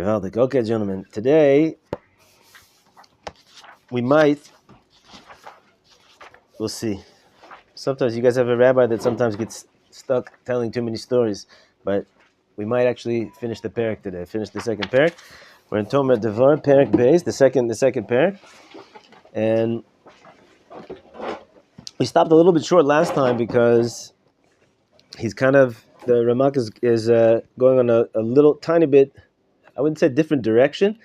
Geweldig. Okay, gentlemen. Today, we'll see. Sometimes you guys have a rabbi that sometimes gets stuck telling too many stories, but we might actually finish the parak today. Finish the second parak. We're in Tomer Devorah, parak base, the second parak, and we stopped a little bit short last time because he's the Ramak is going on a little tiny bit, I wouldn't say different direction,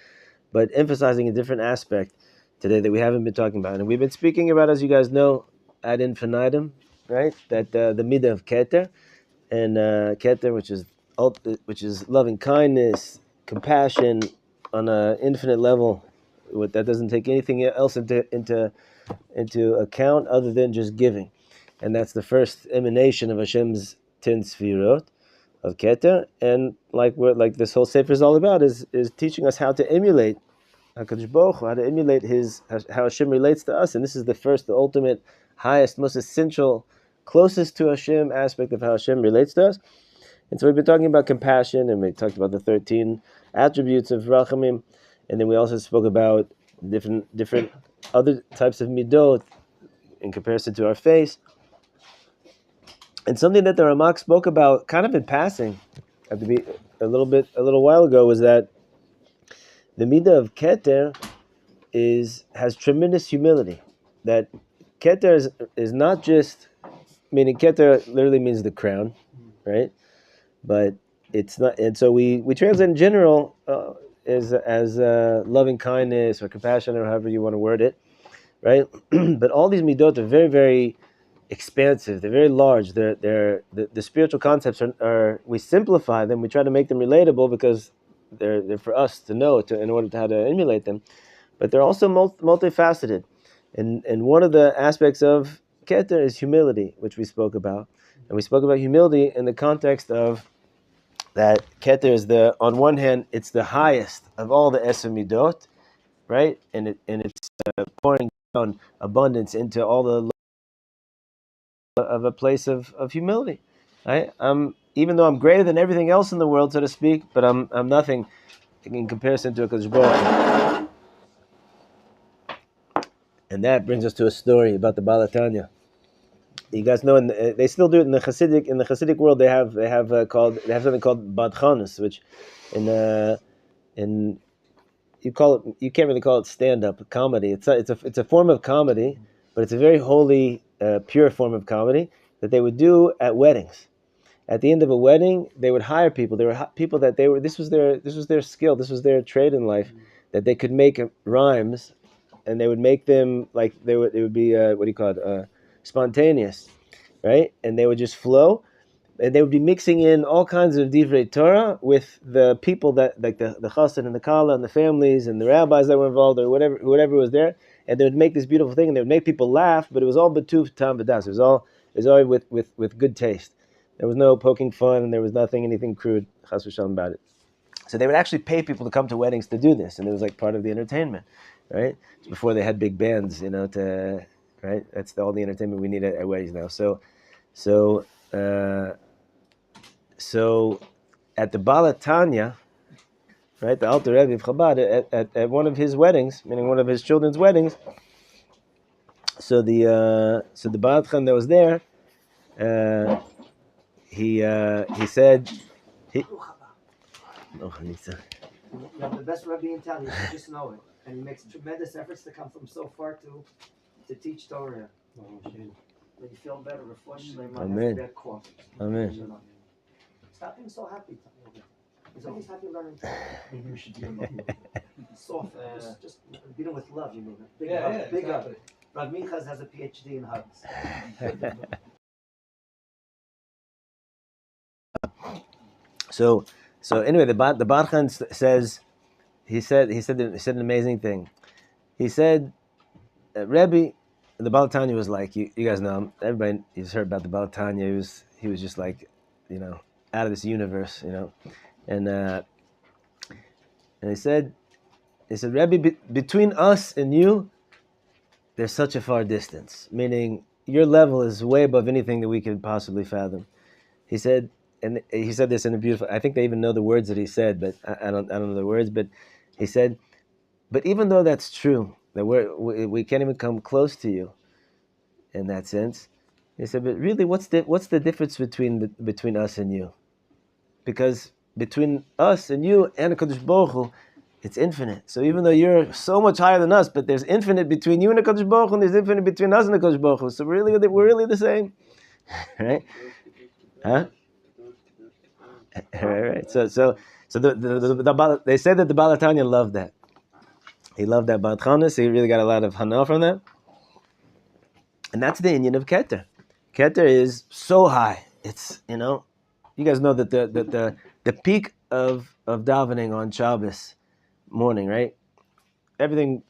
but emphasizing a different aspect today that we haven't been talking about. And we've been speaking about, as you guys know, ad infinitum, right? That the midah of keter, and keter, which is loving kindness, compassion on an infinite level, that doesn't take anything else into account other than just giving. And that's the first emanation of Hashem's 10 sfirot of keter. And like this whole Sefer is all about, is teaching us how to emulate HaKadosh Baruch Hu, how to emulate how Hashem relates to us. And this is the ultimate, highest, most essential, closest to Hashem aspect of how Hashem relates to us. And so we've been talking about compassion, and we talked about the 13 attributes of Rachamim, and then we also spoke about different other types of midot in comparison to our face. And something that the Ramak spoke about kind of in passing a little while ago was that the midah of keter has tremendous humility. That keter is not just, meaning keter literally means the crown, right? But it's not, and so we translate in general as loving kindness or compassion, or however you want to word it, right? But all these midot are very, very expansive. They're very large. The spiritual concepts are we simplify them. We try to make them relatable because they're for us to know in order to how to emulate them. But they're also multifaceted, and one of the aspects of keter is humility, which we spoke about, and we spoke about humility in the context of that keter is on one hand, it's the highest of all the Eser Midot, right? And it's pouring down abundance into all the of a place of humility, right? Even though I'm greater than everything else in the world, so to speak, but I'm nothing in comparison to a Kadosh Baruch Hu. And that brings us to a story about the Baal Tanya. You guys know, they still do it in the Chassidic world. They have something called Badchanus, which you can't really call it stand-up comedy. It's a form of comedy, but it's a very holy, pure form of comedy that they would do at weddings. At the end of a wedding, they would hire people. There were people that this was their skill, this was their trade in life, that they could make rhymes, and they would make them like it would be spontaneous, right? And they would just flow, and they would be mixing in all kinds of divrei Torah with the people that, like the chassid and the kala and the families and the rabbis that were involved, or whatever was there, and they would make this beautiful thing, and they would make people laugh. But it was all b'tuv tam v'das. It was all with good taste. There was no poking fun, and there was anything crude, chas v'shalom, about it. So they would actually pay people to come to weddings to do this, and it was like part of the entertainment, right? It's before they had big bands, right? That's all the entertainment we need at weddings now. So at the Baal Tanya, right, the Alter Rebbe of Chabad, at one of his weddings, meaning one of his children's weddings, so the Baal Tanya that was there, he said, you have the best Rabbi in town. You should just know it, and he makes tremendous efforts to come from so far to teach Torah. Make you feel better, refresh your mind. Amen. Amen. Stop being so happy. He's always happy learning. You should be soft. Just beat him with love. You mean big hug. Rabbi Micha has a PhD in hugs. So anyway, the Barchan says, he said an amazing thing. He said, Rebbe, the Baal Tanya was like, you guys know him, everybody has heard about the Baal Tanya. He was just like, out of this universe, and he said, Rebbe, between us and you, there's such a far distance. Meaning, your level is way above anything that we could possibly fathom. He said, and he said this in a beautiful. I think they even know the words that he said, but I don't know the words. But he said, but even though that's true, that we can't even come close to you, in that sense. He said, but really, what's the difference between us and you? Because between us and you and HaKadosh Baruch Hu, it's infinite. So even though you're so much higher than us, but there's infinite between you and HaKadosh Baruch Hu, and there's infinite between us and HaKadosh Baruch Hu. So really, we're really the same, right? Huh? Right. So they say that the Baal HaTanya loved that. He loved that Ba'at so he really got a lot of hana from that. And that's the Indian of Keter. Keter is so high. It's, you guys know that the peak of davening on Shabbos morning, right? Everything,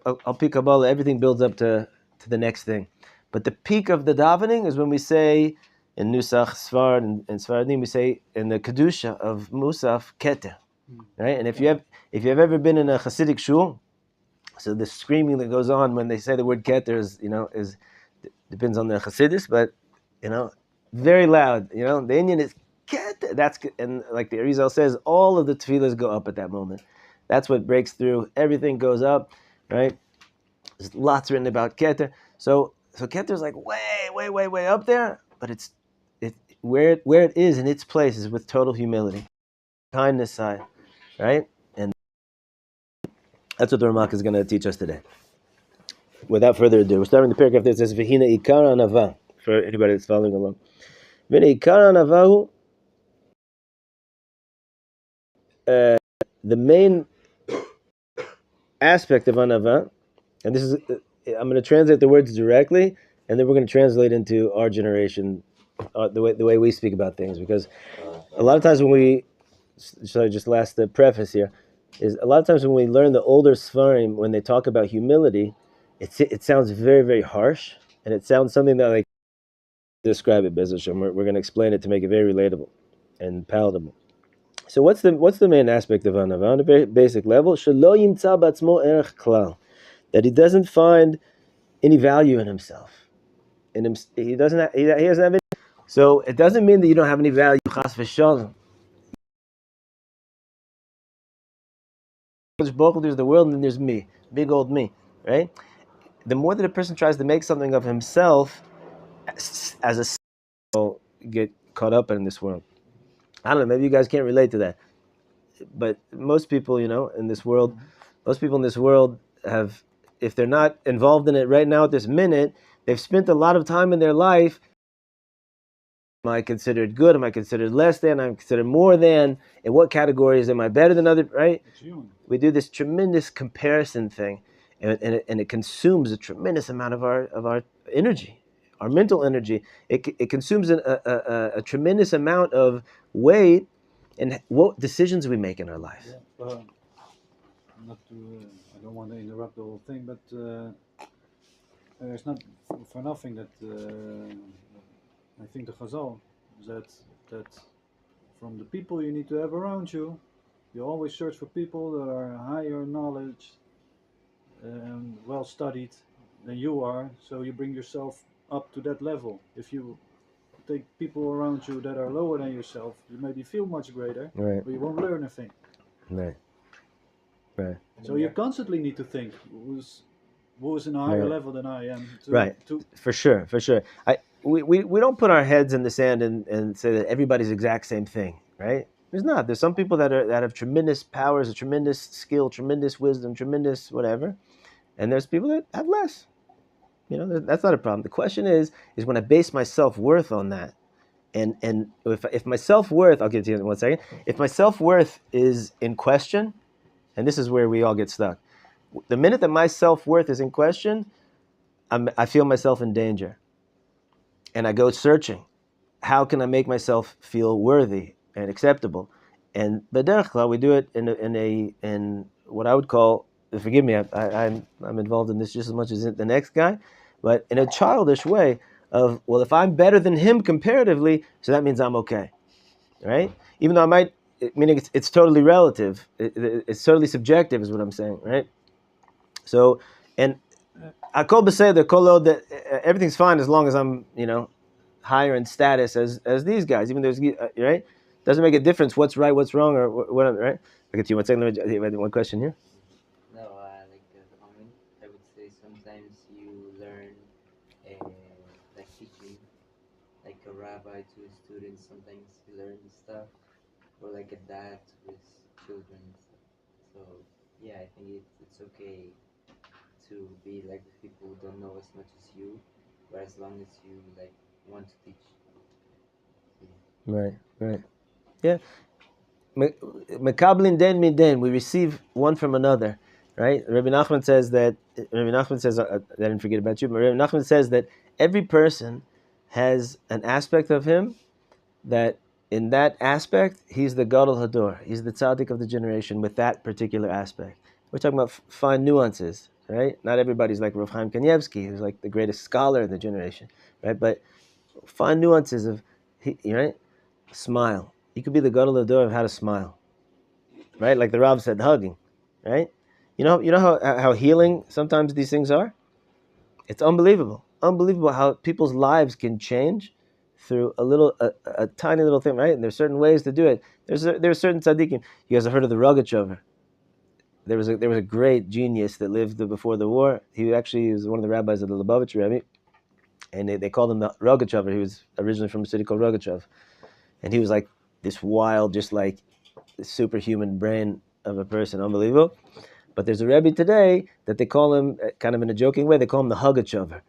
I'll peak Kabbalah, everything builds up to the next thing. But the peak of the davening is when we say, in Nusach, Sfard, and Sfaradim, we say in the Kedusha of Musaf, Keter, right? And if you have ever been in a Hasidic shul, so the screaming that goes on when they say the word Keter is depends on the Hasidus, but very loud. The Indian is Keter. That's, and like the Arizal says, all of the tefillahs go up at that moment. That's what breaks through. Everything goes up, right? There's lots written about Keter. So Keter is like way up there, but it's where it is in its place is with total humility, kindness side, right? And that's what the Ramak is going to teach us today. Without further ado, we're starting the paragraph that says V'hina ikara anava, for anybody that's following along. V'hina ikara anavahu, the main aspect of anava, and this is, I'm going to translate the words directly, and then we're going to translate into our generation, the way we speak about things, because a lot of times when we, so just last the preface here, is a lot of times when we learn the older Sfarim, when they talk about humility, it sounds very, very harsh, and it sounds something that like describe it, Bez Hashem. We're going to explain it to make it very relatable and palatable. So what's the main aspect of anava on a very basic level? Shelo yimtza b'atzmo erech klal, that he doesn't find any value in himself. He doesn't have any. So it doesn't mean that you don't have any value. Chas v'shalom. There's the world and then there's me, big old me, right? The more that a person tries to make something of himself as a get caught up in this world. I don't know, maybe you guys can't relate to that. But most people, in this world, have, if they're not involved in it right now at this minute, they've spent a lot of time in their life. Am I considered good? Am I considered less than? Am I considered more than? In what categories am I better than other? Right? We do this tremendous comparison thing, and it consumes a tremendous amount of our energy, our mental energy. It consumes a tremendous amount of weight in what decisions we make in our life. Yeah, not to. I don't want to interrupt the whole thing, but it's not for nothing that I think the Chazal that from the people you need to have around you, you always search for people that are higher knowledge and well studied than you are, so you bring yourself up to that level. If you take people around you that are lower than yourself, you maybe feel much greater, Right. but you won't learn a thing. Right. So you constantly need to think who's in a higher level than I am. For sure. We don't put our heads in the sand and say that everybody's the exact same thing, right? There's not. There's some people that have tremendous powers, a tremendous skill, tremendous wisdom, tremendous whatever, and there's people that have less. That's not a problem. The question is when I base my self-worth on that, and if my self-worth, I'll get to you in 1 second. If my self-worth is in question, and this is where we all get stuck. The minute that my self-worth is in question, I feel myself in danger. And I go searching. How can I make myself feel worthy and acceptable? And b'derech klal, we do it in what I would call, forgive me, I'm involved in this just as much as the next guy, but in a childish way of, well, if I'm better than him comparatively, so that means I'm okay, right? Even though I might, meaning it's totally relative, it's totally subjective is what I'm saying, right? So, and Akol b'seder, kol od, that everything's fine as long as I'm higher in status as these guys, even though right? Doesn't make a difference what's right, what's wrong, or whatever, right? I get you one second. Let me one question here. No, like the comment, I would say sometimes you learn, uh, like teaching, like a rabbi to his students. Sometimes he learns stuff, or like a dad to his children. So yeah, I think it's okay to be like with people who don't know as much as you, but as long as you like want to teach. Right, right. Yeah. Mekablin den min den. We receive one from another, right? Rabbi Nachman says that. Rabbi Nachman says, I didn't forget about you, but Rabbi Nachman says that every person has an aspect of him that, in that aspect, he's the Gadol Hador. He's the tzaddik of the generation with that particular aspect. We're talking about fine nuances, right? Not everybody's like Rav Chaim Kanievsky, who's like the greatest scholar of the generation, right? But fine nuances of, right? Smile. You could be the Gadol Hador of how to smile, right? Like the Rav said, hugging, right? You know how healing sometimes these things are. It's unbelievable how people's lives can change through a tiny little thing, right? And there's certain ways to do it. There's certain tzaddikim. You guys have heard of the Rogachover? There was a great genius that lived before the war. He actually was one of the rabbis of the Lubavitch Rebbe, and they called him the Rogachover. He was originally from a city called Rogachov, and he was like this wild, just like superhuman brain of a person, unbelievable. But there's a Rebbe today that they call him, kind of in a joking way, they call him the Hugachover,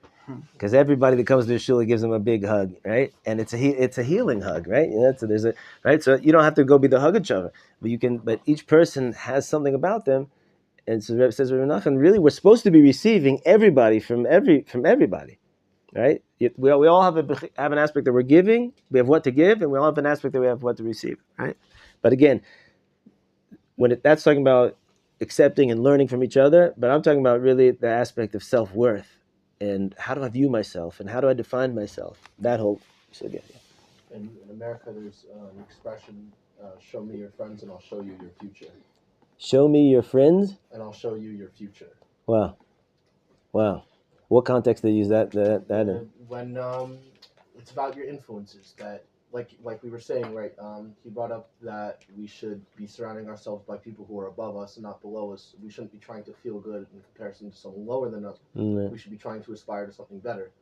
because everybody that comes to the shul gives him a big hug, right? And it's a healing hug, right? So there's right. So you don't have to go be the Hugachover, but you can. But each person has something about them, and so Rebbe says, Rabbi Nachman, really, we're supposed to be receiving everybody from everybody, right? We all have an aspect that we're giving. We have what to give, and we all have an aspect that we have what to receive, right? But again, that's talking about accepting and learning from each other, but I'm talking about really the aspect of self-worth and how do I view myself and how do I define myself. That whole, so yeah. In America, there's an expression, show me your friends and I'll show you your future. Show me your friends? And I'll show you your future. Wow. What context do they use that in? When it's about your influences, that like we were saying, right? He brought up that we should be surrounding ourselves by people who are above us and not below us. We shouldn't be trying to feel good in comparison to someone lower than us. Mm-hmm. We should be trying to aspire to something better.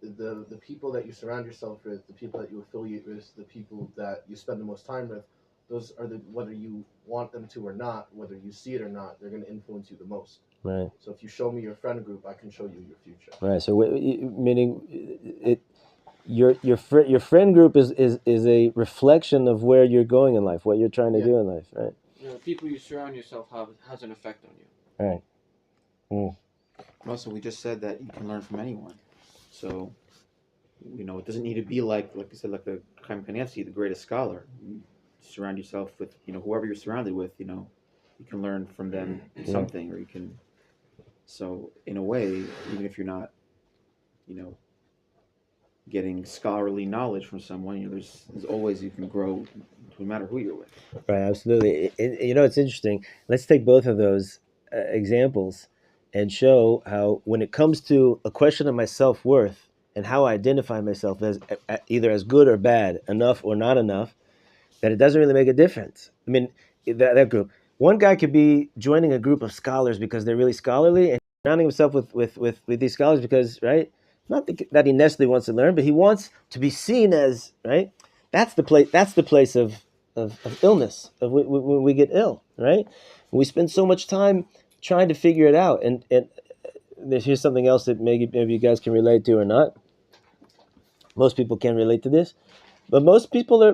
The people that you surround yourself with, the people that you affiliate with, the people that you spend the most time with, those are whether you want them to or not, whether you see it or not, they're going to influence you the most. Right. So if you show me your friend group, I can show you your future. Right. So meaning it. Your friend group is a reflection of where you're going in life, what you're trying to do in life, right? The people you surround yourself has an effect on you. Right. Mm. Also, we just said that you can learn from anyone. So, it doesn't need to be like you said, like the Chaim Kanievsky, the greatest scholar. You surround yourself with, whoever you're surrounded with, you can learn from them something, or you can. So, in a way, even if you're not, getting scholarly knowledge from someone, there's always you can grow, no matter who you're with. Right, absolutely. It's interesting. Let's take both of those examples and show how, when it comes to a question of my self-worth and how I identify myself as either as good or bad, enough or not enough, that it doesn't really make a difference. I mean, that group. One guy could be joining a group of scholars because they're really scholarly and surrounding himself with these scholars because, right? Not that he necessarily wants to learn, but he wants to be seen as, right? That's the place of illness, of when we get ill, right? We spend so much time trying to figure it out, and here's something else that maybe you guys can relate to or not. Most people can relate to this, but most people are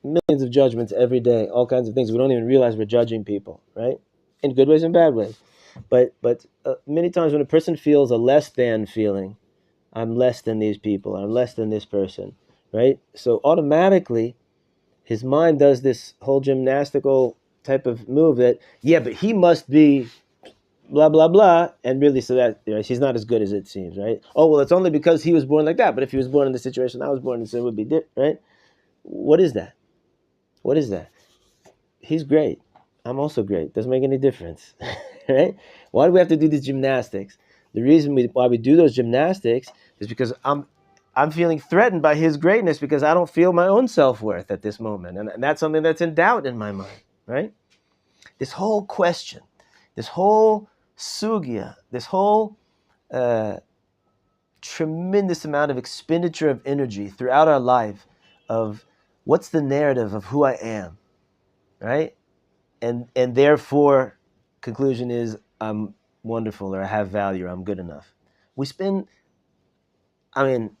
millions of judgments every day, all kinds of things. We don't even realize we're judging people, right? In good ways and bad ways. But many times when a person feels a less than feeling, I'm less than these people, I'm less than this person, right? So automatically, his mind does this whole gymnastical type of move that, but he must be blah, blah, blah, and really, so that he's not as good as it seems, right? Oh, well, it's only because he was born like that, but if he was born in the situation I was born in, so it would be different, right? What is that? He's great. I'm also great. Doesn't make any difference, right? Why do we have to do these gymnastics? The reason why we do those gymnastics is because I'm feeling threatened by his greatness because I don't feel my own self-worth at this moment. And that's something that's in doubt in my mind, right? This whole question, this whole sugya, this whole tremendous amount of expenditure of energy throughout our life of what's the narrative of who I am, right? And therefore, conclusion is I'm wonderful or I have value or I'm good enough. We spend, I mean,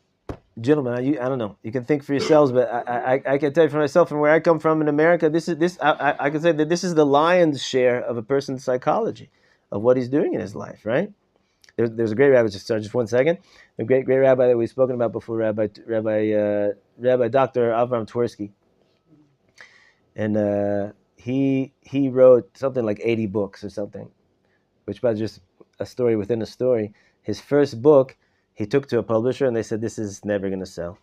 gentlemen, I don't know. You can think for yourselves, but I can tell you for myself from where I come from in America. I can say that this is the lion's share of a person's psychology, of what he's doing in his life. Right? There's a great rabbi. Just 1 second. A great rabbi that we've spoken about before, Rabbi Dr. Avram Twersky, and he wrote something like 80 books or something, which was just a story within a story. His first book, he took to a publisher and they said, this is never going to sell.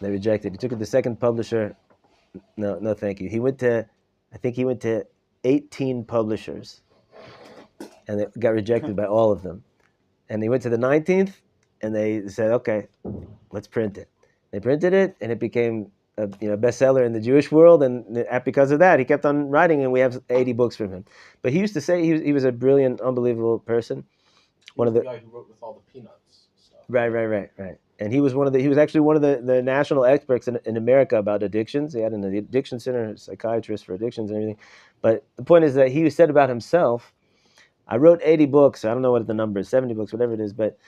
They rejected. He took it to the second publisher. No, thank you. I think he went to 18 publishers and it got rejected by all of them. And he went to the 19th and they said, okay, let's print it. They printed it and it became a bestseller in the Jewish world. And because of that, he kept on writing and we have 80 books from him. But he used to say he was a brilliant, unbelievable person. One of the guy who wrote with all the peanuts stuff. Right. And he was actually one of the national experts in America about addictions. He had an addiction center, a psychiatrist for addictions and everything. But the point is that he said about himself, I wrote 80 books. I don't know what the number is, 70 books, whatever it is. But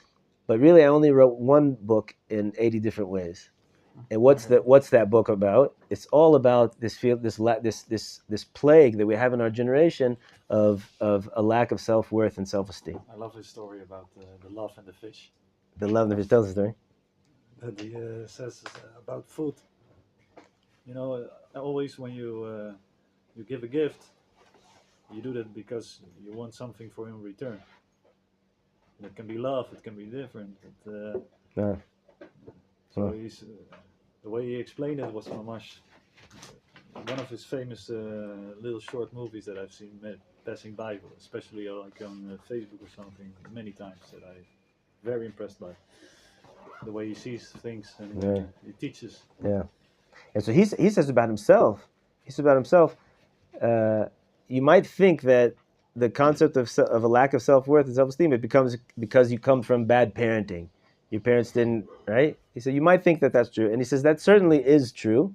really, I only wrote one book in 80 different ways. And what's that book about? It's all about this plague that we have in our generation of a lack of self-worth and self-esteem. I love his story about the love and the fish. The love and the fish. Tell us the story. That he says about food. Always when you give a gift, you do that because you want something for in return. It can be love, it can be different. So he's, the way he explained it was mamash. One of his famous little short movies that I've seen passing by, especially like on Facebook or something, many times that I'm very impressed by. The way he sees things and he teaches. Yeah. And so he says about himself, you might think that the concept of a lack of self-worth and self-esteem, it becomes because you come from bad parenting. Your parents didn't, right? He said, you might think that that's true. And he says that certainly is true,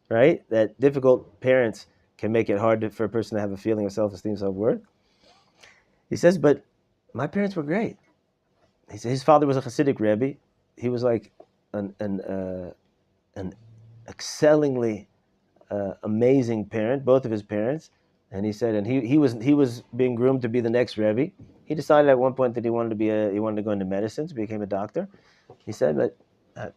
right? That difficult parents can make it hard for a person to have a feeling of self-esteem, self-worth. He says, but my parents were great. He said his father was a Hasidic Rabbi. He was like an excellingly amazing parent, both of his parents. And he said, and he was being groomed to be the next Rebbe. He decided at one point that he wanted to go into medicine, so he became a doctor. He said, but I've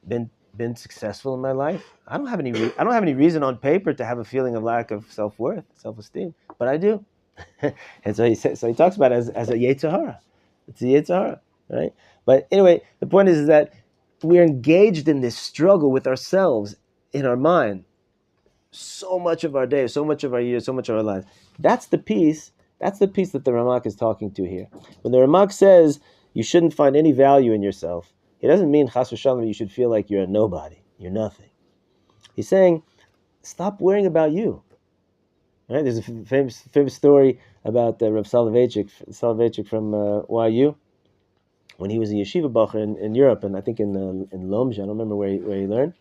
been successful in my life. I don't have any reason on paper to have a feeling of lack of self-worth, self-esteem, but I do. And so he talks about it as a Yetzer Hara. It's a Yetzer Hara, right? But anyway, the point is that we're engaged in this struggle with ourselves in our mind. So much of our day, so much of our years, so much of our lives. That's the piece that the Ramak is talking to here. When the Ramak says you shouldn't find any value in yourself, it doesn't mean chas v'shalom you should feel like you're a nobody, you're nothing. He's saying, stop worrying about you. Right? There's a famous story about Rav Soloveitchik from YU, when he was a yeshiva bacher in Europe, and I think in Lomja. I don't remember where he learned,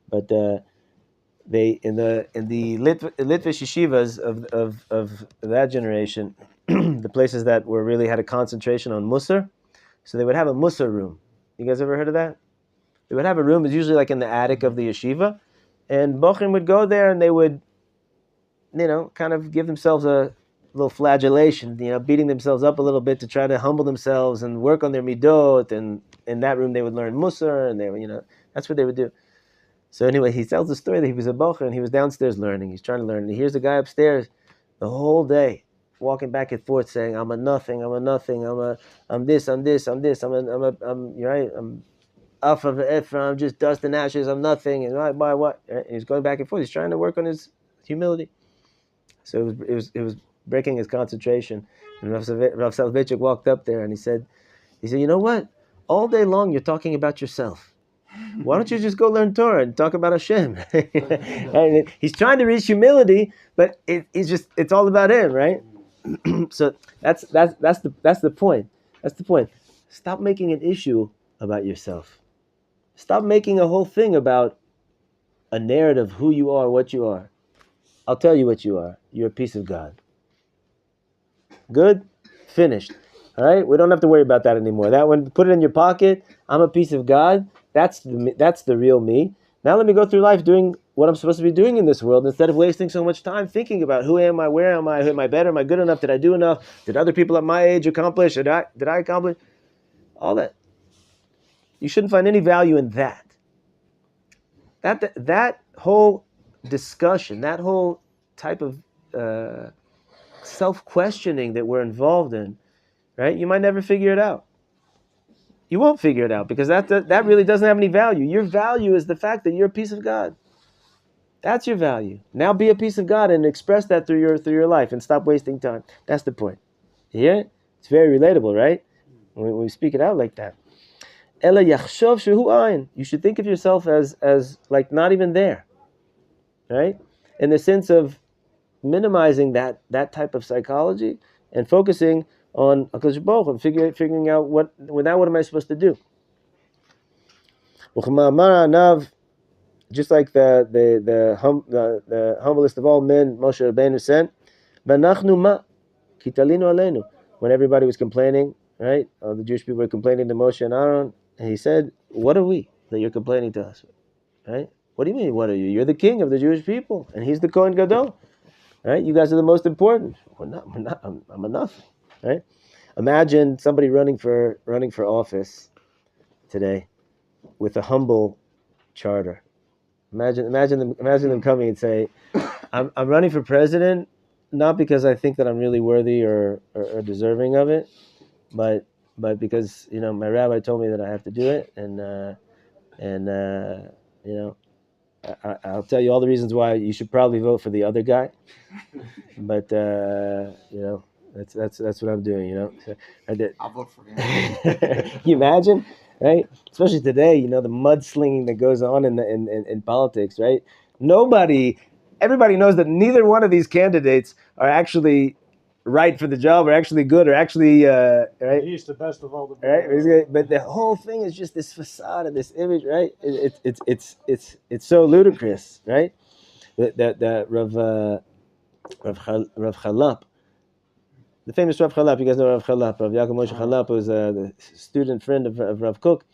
but they in the Litvish yeshivas of that generation, the places that really had a concentration on Musar, so they would have a Musar room. You guys ever heard of that? They would have a room. It's usually like in the attic of the yeshiva, and bochrim would go there and they would, kind of give themselves a little flagellation, beating themselves up a little bit to try to humble themselves and work on their midot. And in that room they would learn Musar, and they would, that's what they would do. So anyway, he tells the story that he was a bocher and he was downstairs learning. He's trying to learn, and he hears a guy upstairs the whole day walking back and forth saying, "I'm a nothing. I'm this. I'm off of Ephraim. I'm just dust and ashes. I'm nothing." And why what? And he's going back and forth. He's trying to work on his humility. So it was breaking his concentration. And Rav Soloveitchik walked up there and he said, He said, you know what? All day long you're talking about yourself. Why don't you just go learn Torah and talk about Hashem? And he's trying to reach humility, but it's all about him, right? So that's the point. That's the point. Stop making an issue about yourself. Stop making a whole thing about a narrative, who you are, what you are. I'll tell you what you are. You're a piece of God. Good? Finished. All right? We don't have to worry about that anymore. That one, put it in your pocket. I'm a piece of God. That's the real me. Now let me go through life doing what I'm supposed to be doing in this world instead of wasting so much time thinking about who am I, where am I, am I better, am I good enough, did I do enough, did other people at my age accomplish, did I accomplish? All that. You shouldn't find any value in that. That whole discussion, that whole type of self-questioning that we're involved in, right? You might never figure it out. You won't figure it out because that really doesn't have any value. Your value is the fact that you're a piece of God. That's your value. Now be a piece of God and express that through your life and stop wasting time. That's the point. You hear it? It's very relatable, right? When we speak it out like that. Ela yachshov shehu ayin. You should think of yourself as like not even there, right? In the sense of minimizing that type of psychology and focusing on HaKadosh Baruch Hu and figuring out what am I supposed to do? Just like the humblest of all men, Moshe Rabbeinu said, "V'nachnu ma kitalinu aleinu." When everybody was complaining, right? The Jewish people were complaining to Moshe and Aaron, and he said, "What are we that you're complaining to us?" Right? What do you mean? What are you? You're the king of the Jewish people, and he's the Kohen Gadol. Right? You guys are the most important. We're not. I'm a nothing. Right? Imagine somebody running for office today with a humble charter. Imagine them coming and say, I'm running for president, not because I think that I'm really worthy or deserving of it, but because my rabbi told me that I have to do it, and I'll tell you all the reasons why you should probably vote for the other guy, but that's what I'm doing. So I'll vote for him. Can you imagine? Right, especially today, the mudslinging that goes on in politics, right? Everybody knows that neither one of these candidates are actually right for the job, or actually good, or actually right. He's the best of all the Right, but the whole thing is just this facade and this image, right? It's so ludicrous, right? That Rav Chalap. The famous Rav Chalap, you guys know Rav Chalap. Rav Yaakov Moshe Chalap was the student friend of Rav Kook.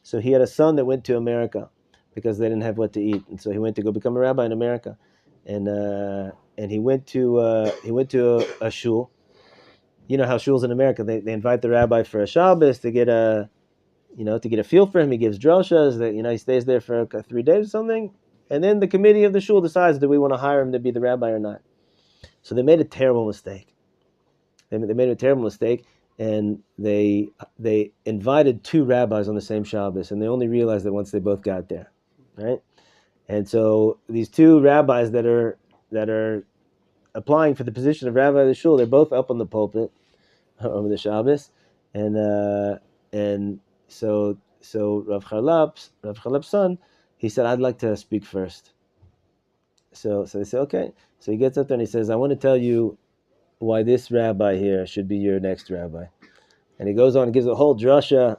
So he had a son that went to America because they didn't have what to eat, and so he went to go become a rabbi in America, and he went to a shul. You know how shuls in America, they invite the rabbi for a Shabbos to get a feel for him. He gives droshas. That he stays there for 3 days or something, and then the committee of the shul decides, do we want to hire him to be the rabbi or not? So they made a terrible mistake. They made a terrible mistake, and they invited 2 rabbis on the same Shabbos, and they only realized that once they both got there, right? And so these 2 rabbis that are applying for the position of rabbi of the shul, they're both up on the pulpit over the Shabbos, and so Rav Chalap's son, he said, "I'd like to speak first." So they say, okay. So he gets up there and he says, "I want to tell you why this rabbi here should be your next rabbi." And he goes on and gives a whole drasha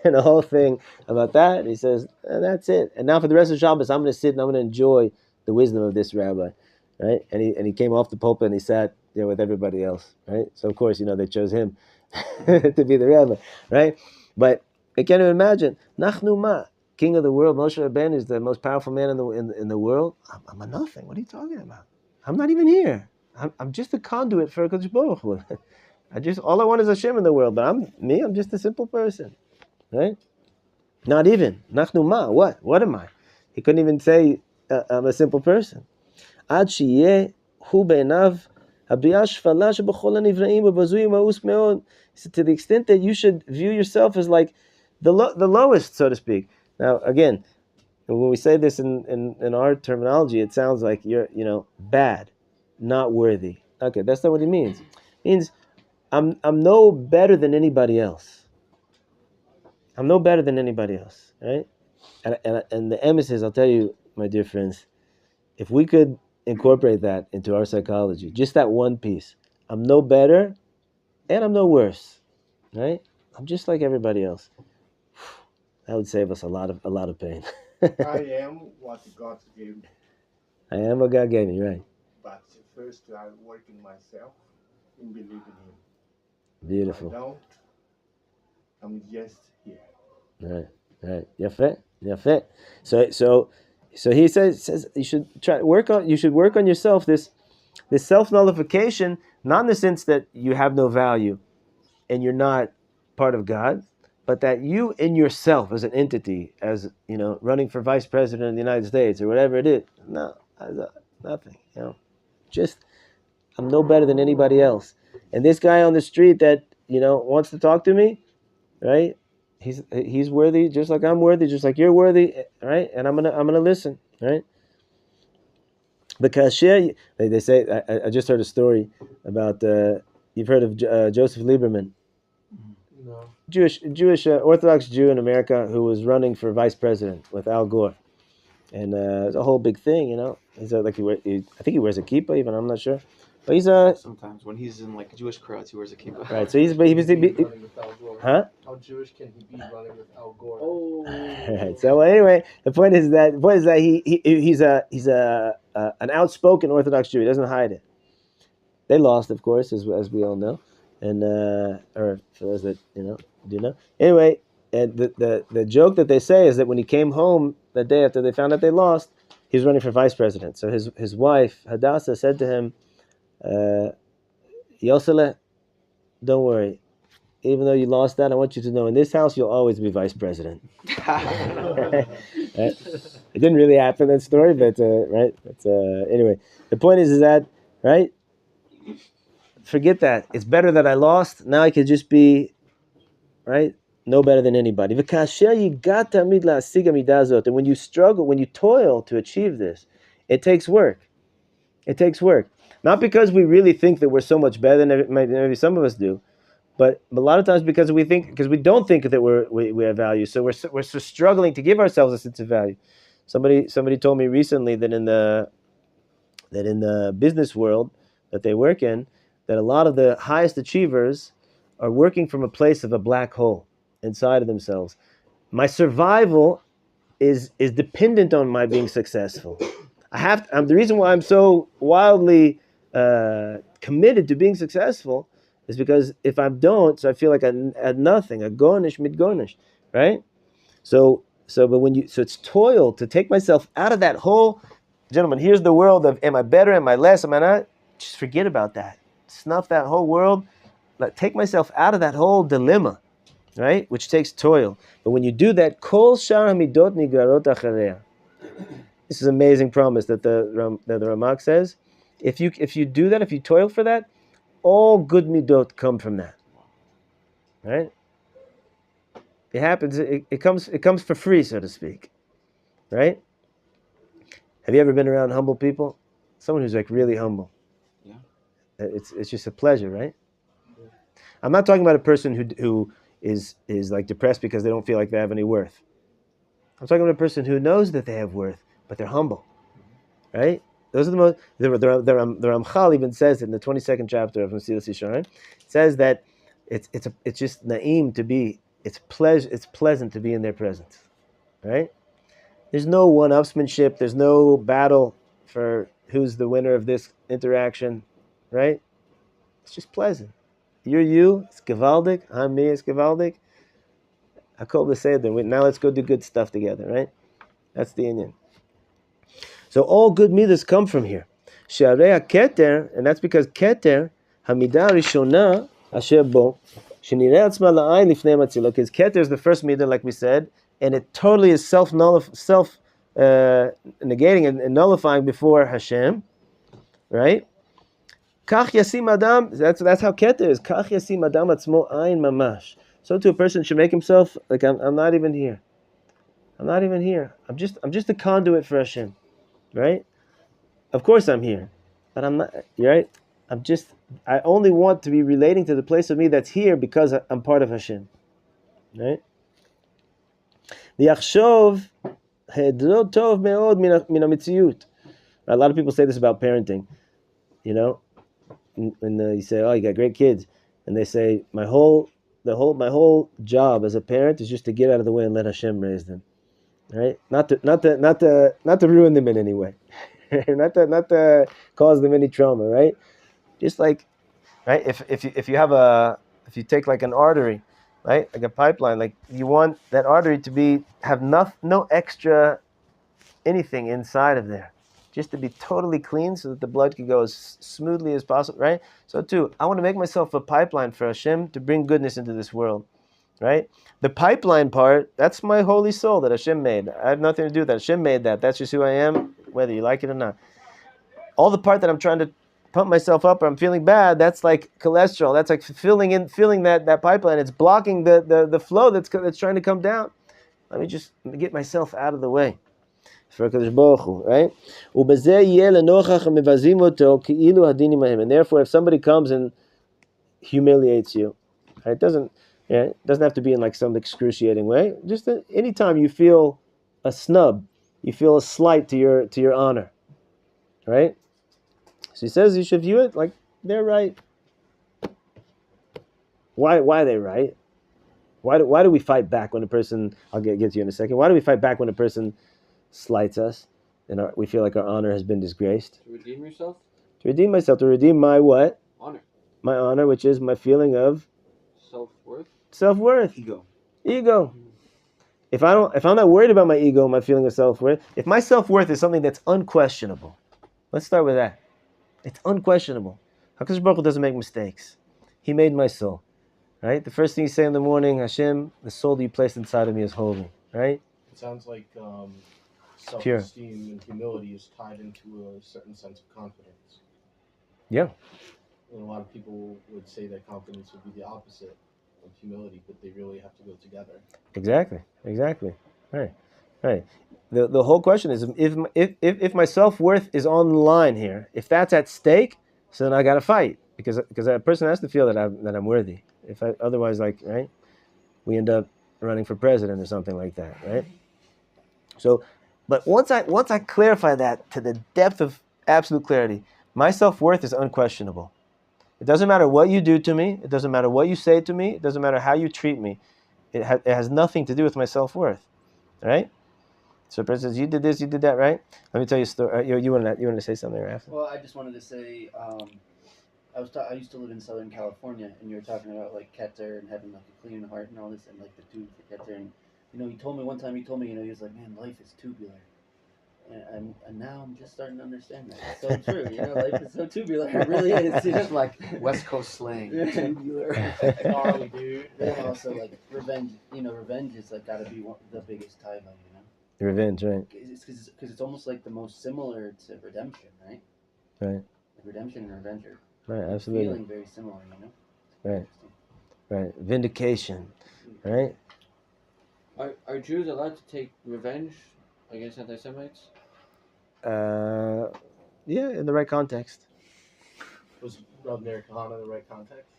and a whole thing about that. And he says, and that's it. And now for the rest of Shabbos, I'm going to sit and I'm going to enjoy the wisdom of this rabbi, right? And he came off the pulpit and he sat there with everybody else, right? So of course, they chose him to be the rabbi, right? But I can't even imagine. Nachnu ma, king of the world, Moshe Rabbeinu is the most powerful man in the world. I'm a nothing. What are you talking about? I'm not even here. I'm just a conduit for HaKadosh Baruch Hu. All I want is Hashem in the world, but I'm just a simple person, right? Not even. Nachnu ma, what? What am I? He couldn't even say I'm a simple person. Ad sheyeh hu be'enav habriya shfala sheb'chol hanivraim u'bazui ma'us me'od. So to the extent that you should view yourself as like the lowest, so to speak. Now, again, when we say this in our terminology, it sounds like you're, bad, not worthy. Okay, that's not what it means. It means I'm no better than anybody else. I'm no better than anybody else, right? And the emphasis, I'll tell you, my dear friends, if we could incorporate that into our psychology, just that one piece, I'm no better and I'm no worse, right? I'm just like everybody else. That would save us a lot of pain. I am what God gave me, I am what God gave me, right? but first I work in myself and believe in Him. Beautiful. If I don't, I'm just here. Right. Yafet. So he says you should work on yourself, this self-nullification, not in the sense that you have no value and you're not part of God, but that you in yourself as an entity, as running for vice president of the United States or whatever it is, nothing. Just I'm no better than anybody else. And this guy on the street that wants to talk to me, right? He's worthy, just like I'm worthy, just like you're worthy, right? And I'm gonna listen, right? Because they say I just heard a story about you've heard of Joseph Lieberman, No. Jewish Orthodox Jew in America who was running for vice president with Al Gore, and it's a whole big thing, He's I think he wears a kippah even, I'm not sure, but he's Sometimes when he's in like Jewish crowds, he wears a kippah. right. So he was Running with Al Gore. huh? How Jewish can he be running with Al Gore? Oh. Right. So anyway, the point is that he's an outspoken Orthodox Jew. He doesn't hide it. They lost, of course, as we all know, and or for those that do know. Anyway, and the joke that they say is that when he came home that day after they found out they lost, he was running for vice president. So his wife Hadassah said to him, Yosele, don't worry. Even though you lost that, I want you to know in this house you'll always be vice president. Right? It didn't really happen, that story, but right. But anyway, the point is that right. Forget that. It's better that I lost. Now I could just be right. No better than anybody. And when you struggle, when you toil to achieve this, it takes work. It takes work. Not because we really think that we're so much better than maybe some of us do. But a lot of times because we don't think that we have value, so we're so struggling to give ourselves a sense of value. Somebody told me recently that in the business world that they work in, that a lot of the highest achievers are working from a place of a black hole inside of themselves. My survival is dependent on my being successful. The reason why I'm so wildly committed to being successful is because if I don't, so I feel like I had nothing, a gornish mit gornish, right? So it's toil to take myself out of that hole. Gentlemen, here's the world of am I better, am I less, am I not? Just forget about that. Snuff that whole world. Take myself out of that whole dilemma, right? Which takes toil. But when you do that, kol shar hamidot nigarot achareya. This is an amazing promise that the Ramak says. If you do that, if you toil for that, all good midot come from that, right? It happens. It comes for free, so to speak, right? Have you ever been around humble people? Someone who's like really humble. Yeah. It's just a pleasure, right? Yeah. I'm not talking about a person who is like depressed because they don't feel like they have any worth. I'm talking about a person who knows that they have worth, but they're humble, right? Those are the most. The Ramchal even says in the 22nd chapter of Mesilas Yesharim, says that it's just naim to be. It's pleasant to be in their presence, right? There's no one-upsmanship. There's no battle for who's the winner of this interaction, right? It's just pleasant. You're you. It's gewaldig. I'm me. It's gewaldig. Hakol b'seder. Now let's go do good stuff together, right? That's the Inyan. So all good midas come from here. She'arei keter, and that's because keter hamidah rishona asher bo shenirei atzma la'ayin lifnei matzilo. Because keter is the first midah, like we said, and it totally is self negating and nullifying before Hashem, right? Kach yasim adam. That's how keter is. Kach yasim adam atzmo ayin mamash. So too a person should make himself like I'm not even here. I'm not even here. I'm just a conduit for Hashem. Right? Of course I'm here, but I'm not. Right? I only want to be relating to the place of me that's here because I'm part of Hashem. Right? Liachshov hedro tov meod min hametziut. A lot of people say this about parenting. You know, when you say, "Oh, you got great kids," and they say, my whole job as a parent is just to get out of the way and let Hashem raise them, right? Not to ruin them in any way, not to cause them any trauma, right? Just like, right? If you take like an artery, right, like a pipeline, like you want that artery to have no extra anything inside of there, just to be totally clean so that the blood can go as smoothly as possible, right? So too, I want to make myself a pipeline for Hashem to bring goodness into this world, right? The pipeline part, that's my holy soul that Hashem made. I have nothing to do with that. Hashem made that. That's just who I am, whether you like it or not. All the part that I'm trying to pump myself up or I'm feeling bad, that's like cholesterol. That's like filling that pipeline. It's blocking the flow that's trying to come down. Let me just get myself out of the way. For HaKadosh Baruch Hu, right? And therefore, if somebody comes and humiliates you, right, it doesn't have to be in like some excruciating way. Just anytime you feel a snub, you feel a slight to your honor, right? So he says you should view it like they're right. Why are they right? Why do we fight back when a person? I'll get to you in a second. Why do we fight back when a person slights us and we feel like our honor has been disgraced? To redeem yourself? To redeem myself, to redeem my what? Honor. My honor, which is my feeling of self-worth. Ego. If I'm not worried about my ego, my feeling of self-worth, if my self-worth is something that's unquestionable, let's start with that. It's unquestionable. HaKadosh Baruch Hu doesn't make mistakes. He made my soul, right? The first thing you say in the morning, Hashem, the soul that you placed inside of me is holy, right? It sounds like self-esteem and humility is tied into a certain sense of confidence. Yeah. And a lot of people would say that confidence would be the opposite of humility, but they really have to go together. Exactly. Right. The whole question is if my self-worth is on the line here, if that's at stake, so then I got to fight because that person has to feel that I'm worthy. Otherwise, like, right, we end up running for president or something like that, right? So, but once I clarify that to the depth of absolute clarity, my self-worth is unquestionable. It doesn't matter what you do to me. It doesn't matter what you say to me. It doesn't matter how you treat me. It has nothing to do with my self-worth, right? So, for instance, you did this, you did that, right? Let me tell you a story. You wanted to say something right after? Well, I just wanted to say, I used to live in Southern California, and you were talking about like Keter and having like a clean heart and all this, and like the tube for Keter. And he told me one time, he was like, man, life is tubular. And now I'm just starting to understand that. It's so true, life is so tubular. It really is. It's just like West Coast slang. Tubular. Gnarly, dude. And also like revenge. Revenge is like got to be the biggest tie bone. Revenge, right? Because it's almost like the most similar to redemption, right? Right. Like redemption and revenge are right, absolutely. Feeling very similar, Right. Vindication, right? Are Jews allowed to take revenge against anti-Semites? Yeah, in the right context. Was Rav Meir Kahana the right context?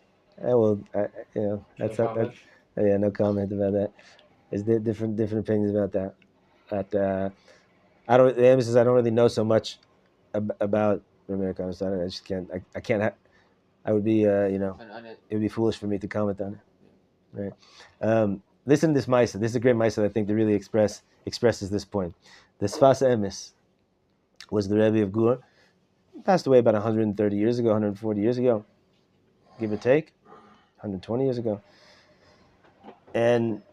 That's no comment about that. There's different opinions about that. But the emphasis, I don't really know so much about Rav Meir Kahana, so I just can't. I can't. I would be, it would be foolish for me to comment on it. Right. Listen to this Misa. This is a great Misa that I think that really expresses this point. The Sfas Emes was the Rebbe of Gur. He passed away about 130 years ago, 140 years ago, give or take, 120 years ago. And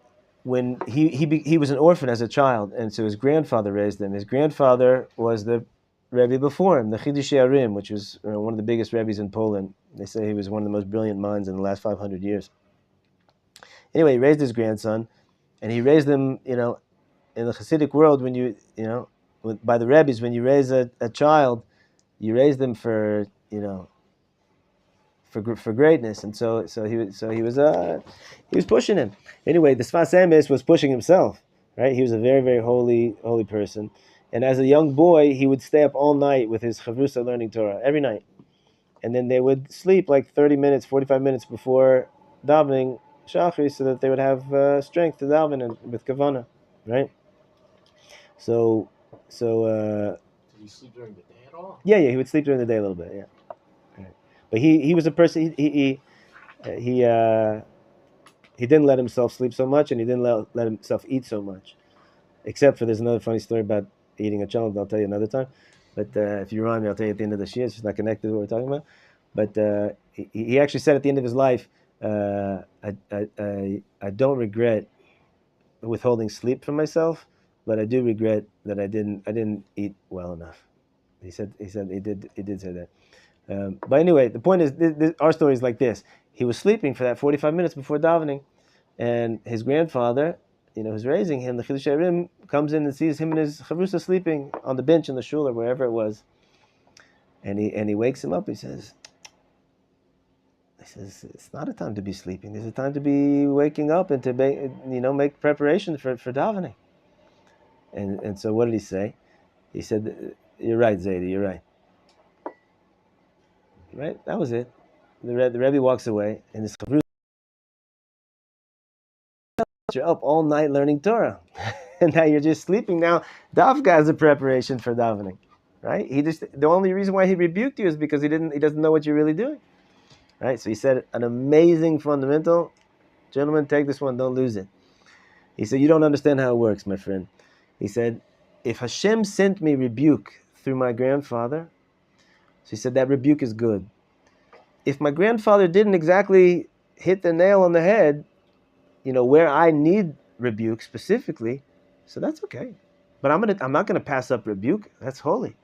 when he was an orphan as a child, and so his grandfather raised him. His grandfather was the Rebbe before him, the Chidushei Arim, which was one of the biggest Rebbes in Poland. They say he was one of the most brilliant minds in the last 500 years. Anyway, he raised his grandson, and he raised him, in the Hasidic world, by the Rebbes, when you raise a child, you raise them for greatness, and so he was pushing him. Anyway, the Sfas Emes was pushing himself, right? He was a very, very holy person, and as a young boy, he would stay up all night with his chavrusa learning Torah every night, and then they would sleep like 30 minutes, 45 minutes before davening Shachri, so that they would have strength to daven with kavana. right? So Did you sleep during the day at all? yeah, he would sleep during the day a little bit, yeah. Right. But he was a person. He didn't let himself sleep so much, and he didn't let himself eat so much. Except for there's another funny story about eating a challenge. I'll tell you another time. But if you remind me, I'll tell you at the end of the shir. It's not connected to what we're talking about. But he actually said at the end of his life, I don't regret withholding sleep from myself, but I do regret that I didn't eat well enough. He said he did say that. But anyway, the point is, our story is like this. He was sleeping for that 45 minutes before davening, and his grandfather, who's raising him, the Chiddushei HaRim, comes in and sees him and his chavrusa sleeping on the bench in the shul or wherever it was, and he wakes him up. He says, it's not a time to be sleeping. There's a time to be waking up and to make preparation for davening. And so what did he say? He said, "You're right, Zaidi. You're right." Right? That was it. The Rebbe walks away, and his chavrusa, you're up all night learning Torah, and now you're just sleeping. Now Davka is a preparation for davening, right? The only reason why he rebuked you is because he doesn't know what you're really doing, right? So he said an amazing fundamental, gentlemen, take this one, don't lose it. He said, you don't understand how it works, my friend. He said, if Hashem sent me rebuke through my grandfather, so he said that rebuke is good. If my grandfather didn't exactly hit the nail on the head, where I need rebuke specifically, so that's okay. But I'm not gonna pass up rebuke. That's holy,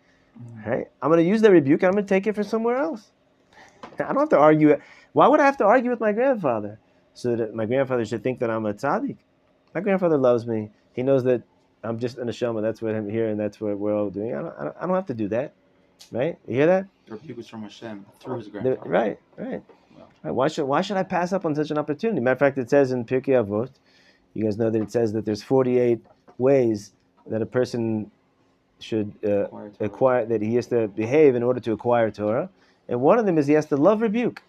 right? I'm gonna use that rebuke and I'm gonna take it for somewhere else. I don't have to argue. Why would I have to argue with my grandfather so that my grandfather should think that I'm a tzaddik? My grandfather loves me. He knows that I'm just an neshama. That's what I'm here, and that's what we're all doing. I don't have to do that, right? You hear that? The rebuke was from Hashem through his grandfather. Right. Right. Why should I pass up on such an opportunity? Matter of fact, it says in Pirkei Avot, you guys know that it says that there's 48 ways that a person should acquire, that he has to behave in order to acquire Torah, and one of them is he has to love rebuke.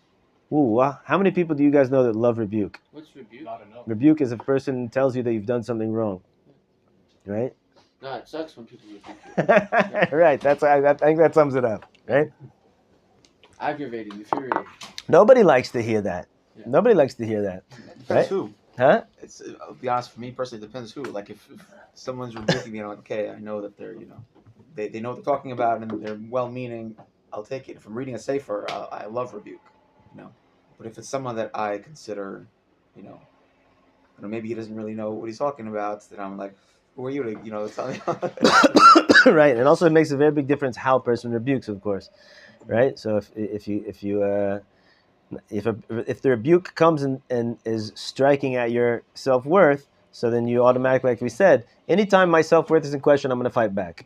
Ooh, how many people do you guys know that love rebuke? What's rebuke? Not enough. Rebuke is if a person tells you that you've done something wrong, right? No, it sucks when people rebuke you. Right. I think that sums it up, right? Aggravating, infuriating. Nobody likes to hear that. Yeah. Nobody likes to hear that. Depends Right? who. Huh? I'll be honest, for me personally, it depends who. Like if someone's rebuking me, I'm like, okay, I know that they're, they know what they're talking about and they're well-meaning, I'll take it. If I'm reading a Sefer, I love rebuke, But if it's someone that I consider, maybe he doesn't really know what he's talking about, then I'm like, who are you to, tell me? Right, and also it makes a very big difference how a person rebukes, of course, right? So if the rebuke comes and is striking at your self-worth, so then you automatically, like we said, anytime my self-worth is in question, I'm going to fight back.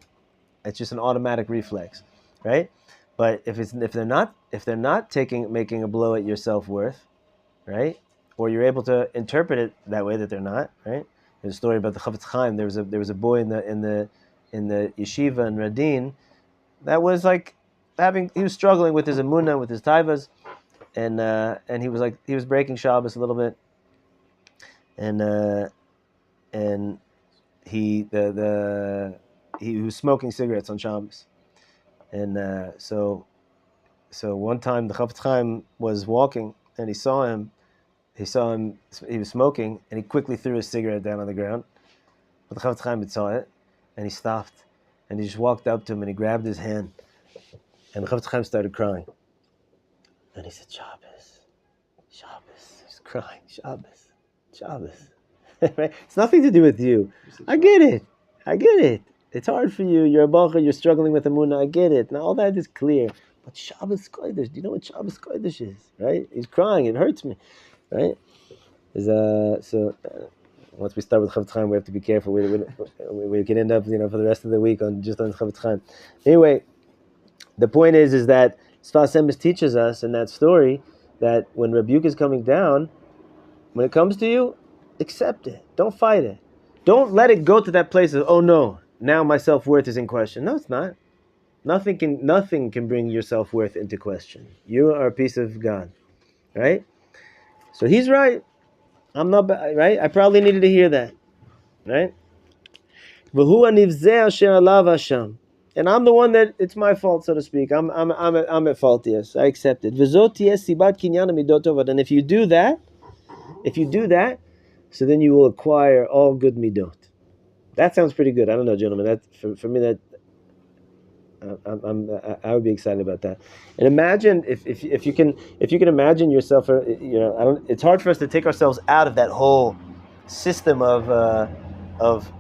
It's just an automatic reflex, right? But if they're not making a blow at your self-worth, right? Or you're able to interpret it that way that they're not, right? There's a story about the Chafetz Chaim. There was a boy in the yeshiva in Radin that was like he was struggling with his emunah, with his taivas, and he was breaking Shabbos a little bit, and he was smoking cigarettes on Shabbos, and so one time the Chafetz Chaim was walking and he saw him, he was smoking, and he quickly threw his cigarette down on the ground. But the Chafetz Chaim saw it, and he stopped, and he just walked up to him and he grabbed his hand, and the Chafetz Chaim started crying, and he said, Shabbos. He's crying, Shabbos. Right? It's nothing to do with you. I get it. It's hard for you. You're a bacher. You're struggling with emunah. I get it. Now all that is clear. But Shabbos Kodesh. Do you know what Shabbos Kodesh is? Right? He's crying. It hurts me. Right? Once we start with Chafetz Chaim, we have to be careful. We can end up, for the rest of the week on Chafetz Chaim. Anyway, the point is that Sfas Emes teaches us in that story that when rebuke is coming down, when it comes to you, accept it. Don't fight it. Don't let it go to that place of, oh no, now my self-worth is in question. No, it's not. Nothing can bring your self-worth into question. You are a piece of God, right? So he's right. I'm not right. I probably needed to hear that, right? V'hu hanivzeh asher alav hasham. And I'm the one that it's my fault, so to speak. I'm at fault. Yes, I accept it. V'zot tieh sibat kinyan midot tovat. And if you do that, so then you will acquire all good midot. That sounds pretty good. I don't know, gentlemen. That for me, that I would be excited about that. And imagine if you can imagine yourself. It's hard for us to take ourselves out of that whole system of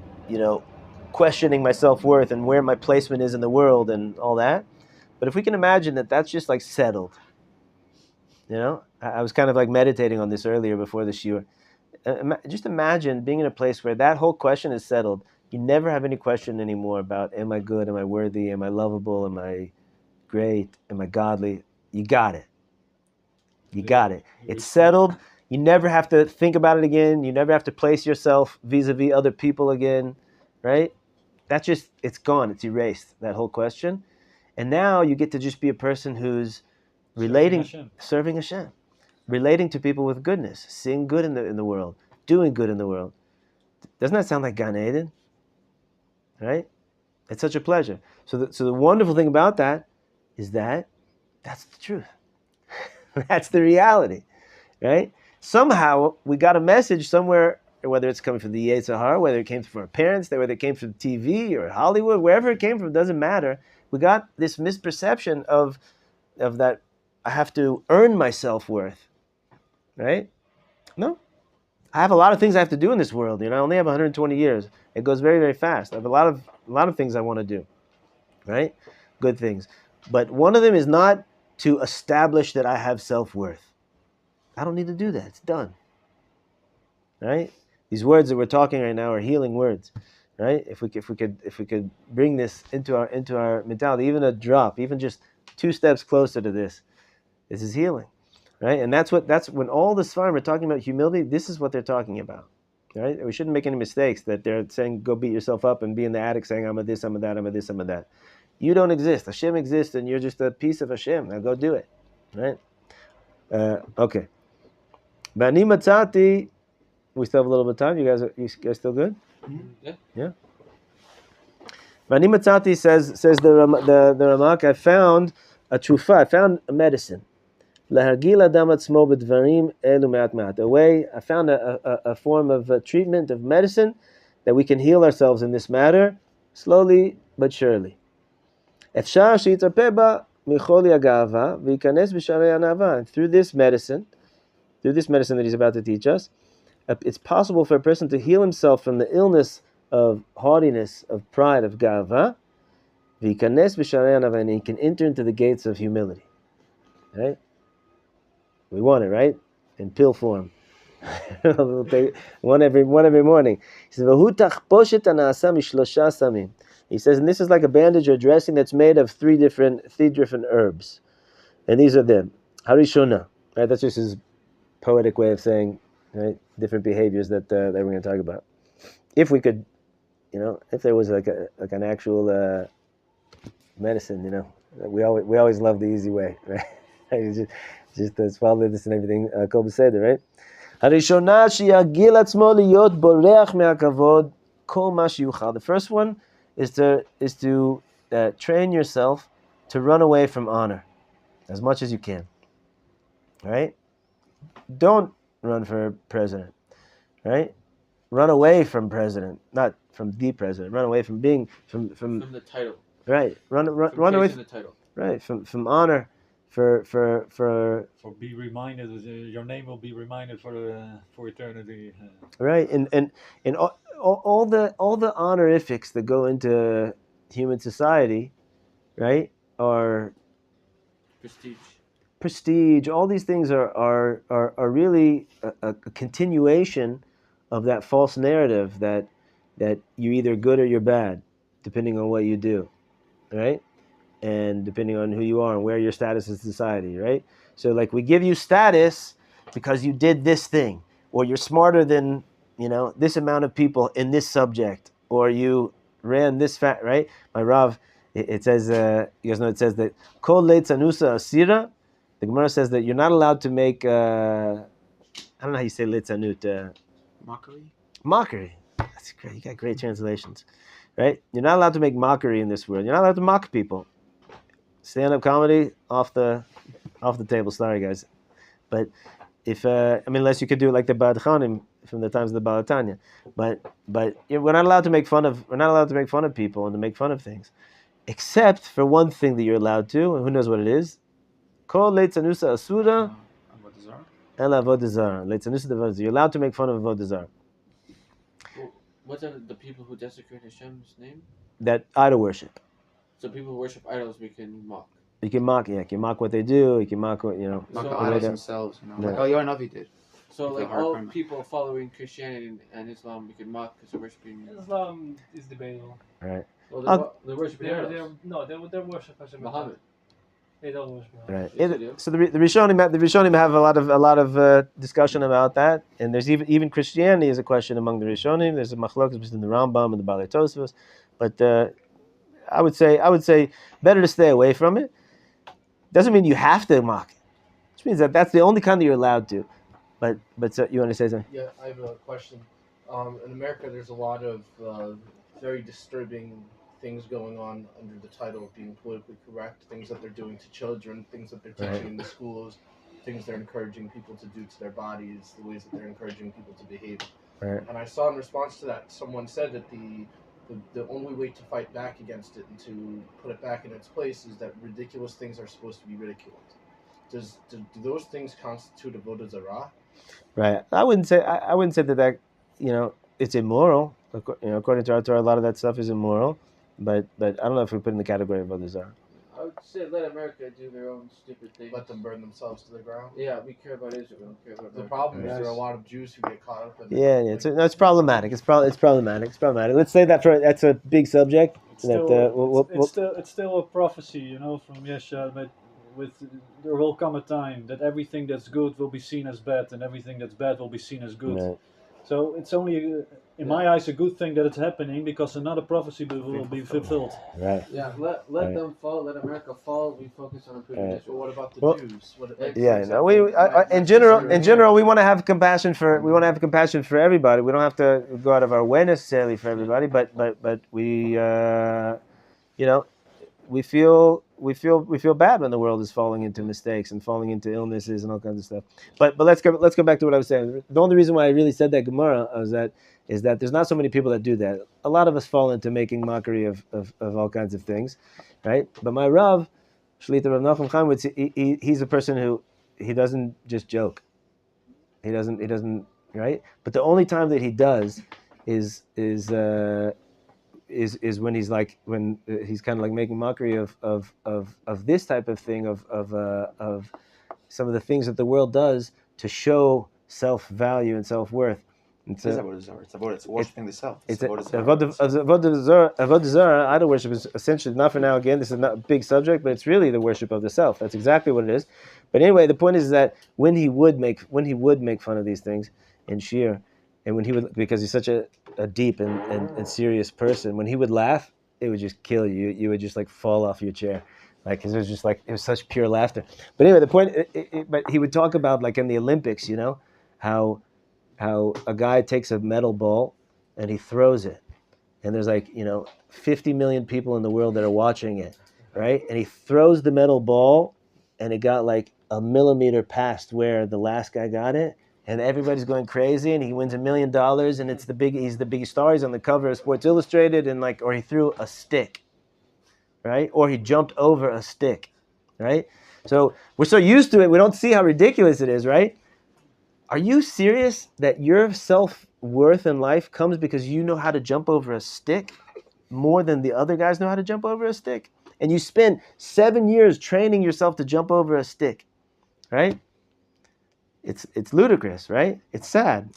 questioning my self-worth and where my placement is in the world and all that. But if we can imagine that that's just like settled, I was kind of like meditating on this earlier before the shiur. Just imagine being in a place where that whole question is settled. You never have any question anymore about, am I good, am I worthy, am I lovable, am I great, am I godly? You got it. It's settled. You never have to think about it again. You never have to place yourself vis-a-vis other people again, right? It's gone. It's erased, that whole question. And now you get to just be a person who's serving Hashem, relating to people with goodness, seeing good in the world, doing good in the world. Doesn't that sound like Gan Eden? Right? It's such a pleasure. So the wonderful thing about that is that that's the truth. That's the reality, right? Somehow we got a message somewhere, whether it's coming from the Yetzer Hara, whether it came from our parents, whether it came from TV or Hollywood, wherever it came from, doesn't matter. We got this misperception of that I have to earn my self-worth, right? No. I have a lot of things I have to do in this world. I only have 120 years. It goes very, very fast. I have a lot of things I want to do, right? Good things. But one of them is not to establish that I have self-worth. I don't need to do that. It's done. Right? These words that we're talking right now are healing words. Right? If we could bring this into our mentality, even a drop, even just 2 steps closer to this is healing. Right? And that's when all the Sefarim are talking about humility, this is what they're talking about. Right? We shouldn't make any mistakes that they're saying go beat yourself up and be in the attic saying I'm a this, I'm a that, I'm a this, I'm a that. You don't exist. Hashem exists and you're just a piece of Hashem. Now go do it. Right? Okay. Bani Matzati, we still have a little bit of time. You guys still good? Yeah. Bani Matzati says the Ramak, I found a trufa, I found a medicine. Lahagil adam atzmo b'dvarim elu me'at me'at. A way, I found a form of treatment, of medicine, that we can heal ourselves in this matter, slowly but surely. Efshar shitzapeh ba micholi haga'ava v'yikanes b'sharei hanava. Through this medicine that he's about to teach us, it's possible for a person to heal himself from the illness of haughtiness, of pride, of ga'ava, v'yikanes b'sharei hanava, and he can enter into the gates of humility. Right? We want it, right? In pill form. We'll take one every morning. He says, he says, and this is like a bandage or dressing that's made of three different herbs. And these are them. Harishona. Right? That's just his poetic way of saying, right, different behaviors that we're going to talk about. If we could, if there was like an actual medicine, we always love the easy way, right? Just follow this and everything. Kol b'seder, right? Harishona sheyagil atzmo liyot boreach me'akavod kol ma sheyuchal. The first one is to train yourself to run away from honor as much as you can. Right? Don't run for president. Right? Run away from president, not from the president. Run away from being from the title. Right. Run away from the title. Right. From honor. For be reminded, your name will be reminded for eternity. Right, and all the honorifics that go into human society, right, are prestige. All these things are really a continuation of that false narrative that you're either good or you're bad, depending on what you do, right? And depending on who you are and where your status is in society, right? So like we give you status because you did this thing, or you're smarter than, this amount of people in this subject, or you ran this right? My Rav, it says, you guys know it says that Kol Leitzanusa Asira, the Gemara says that you're not allowed to make, I don't know how you say Leitzanut. Mockery? Mockery. That's great. You got great translations. right? You're not allowed to make mockery in this world. You're not allowed to mock people. Stand-up comedy off the table. Sorry, guys, but if unless you could do it like the Bad Chanim from the times of the Balatanya, but we're not allowed to make fun of people and to make fun of things, except for one thing that you're allowed to, and who knows what it is. Kol leitzanusa asura el avodah zara. Leitzanusa avodah. You're allowed to make fun of avodah zara. What's the people who desecrate Hashem's name? That idol worship. So people who worship idols we can mock. You can mock, you can mock what they do. You can mock what Mock So- the idols themselves. Yeah. Like, oh, Yonavi did. So Like like hard all crime. people following Christianity and Islam we can mock because they're worshiping. Islam is debatable. Right. Well, Oh. they're worshiping idols. They worship Hashem. Muhammad. They don't worship Muhammad. Right. Yes, they do. So the Rishonim have a lot of discussion about that, and there's even Christianity is a question among the Rishonim. There's a machlokas between the Rambam and the Balei Tosfos, but I would say better to stay away from it. Doesn't mean you have to mock it. Which means that's the only kind that you're allowed to. But so you want to say something? Yeah, I have a question. In America, there's a lot of very disturbing things going on under the title of being politically correct. Things that they're doing to children, things that they're teaching in the schools, things they're encouraging people to do to their bodies, the ways that they're encouraging people to behave. Right. And I saw in response to that, someone said that the only way to fight back against it and to put it back in its place is that ridiculous things are supposed to be ridiculed. Do those things constitute avodah zarah? Right. I wouldn't say that it's immoral. According to our Torah, a lot of that stuff is immoral. But I don't know if we put it in the category of avodah zarah. I would say let America do their own stupid things. Let them burn themselves to the ground? Yeah, we care about Israel. We don't care about The America. problem is there are a lot of Jews who get caught up in Yeah. It's problematic. It's problematic. Let's say that's a big subject. It's still a prophecy, from Yesha, but there will come a time that everything that's good will be seen as bad, and everything that's bad will be seen as good. Right. So it's only, in my eyes, a good thing that it's happening because another prophecy will be fulfilled. Right. Yeah, let them fall. Let America fall. We focus on improving Right. Israel. What about the Well, Jews? Yeah, no. In general, we want to have compassion for everybody. We don't have to go out of our way necessarily for everybody, but we we feel bad when the world is falling into mistakes and falling into illnesses and all kinds of stuff. But let's go back to what I was saying. The only reason why I really said that Gemara is that there's not so many people that do that. A lot of us fall into making mockery of all kinds of things, right? But my Rav, Shlita Rav Nachum Chaim, he's a person who he doesn't just joke. He doesn't right. But the only time that he does is when he's kind of like making mockery of this type of thing of some of the things that the world does to show self-value and self-worth. It's worshiping the self. Avodah zarah, idol worship is essentially, not for now, again, this is not a big subject, but it's really the worship of the self. That's exactly what it is. But anyway, the point is that when he would make fun of these things in Shir, and when he would, because he's such a deep and serious person, when he would laugh, it would just kill you. You would just like fall off your chair. Like, it was just like, it was such pure laughter. But anyway, the point, but he would talk about, like in the Olympics, how a guy takes a metal ball and he throws it. And there's 50 million people in the world that are watching it, right? And he throws the metal ball and it got like a millimeter past where the last guy got it. And everybody's going crazy, and he wins $1 million, and he's the biggest star. He's on the cover of Sports Illustrated, or he threw a stick, right? Or he jumped over a stick, right? So we're so used to it, we don't see how ridiculous it is, right? Are you serious that your self-worth in life comes because you know how to jump over a stick more than the other guys know how to jump over a stick? And you spend 7 years training yourself to jump over a stick, right? It's ludicrous, right? It's sad.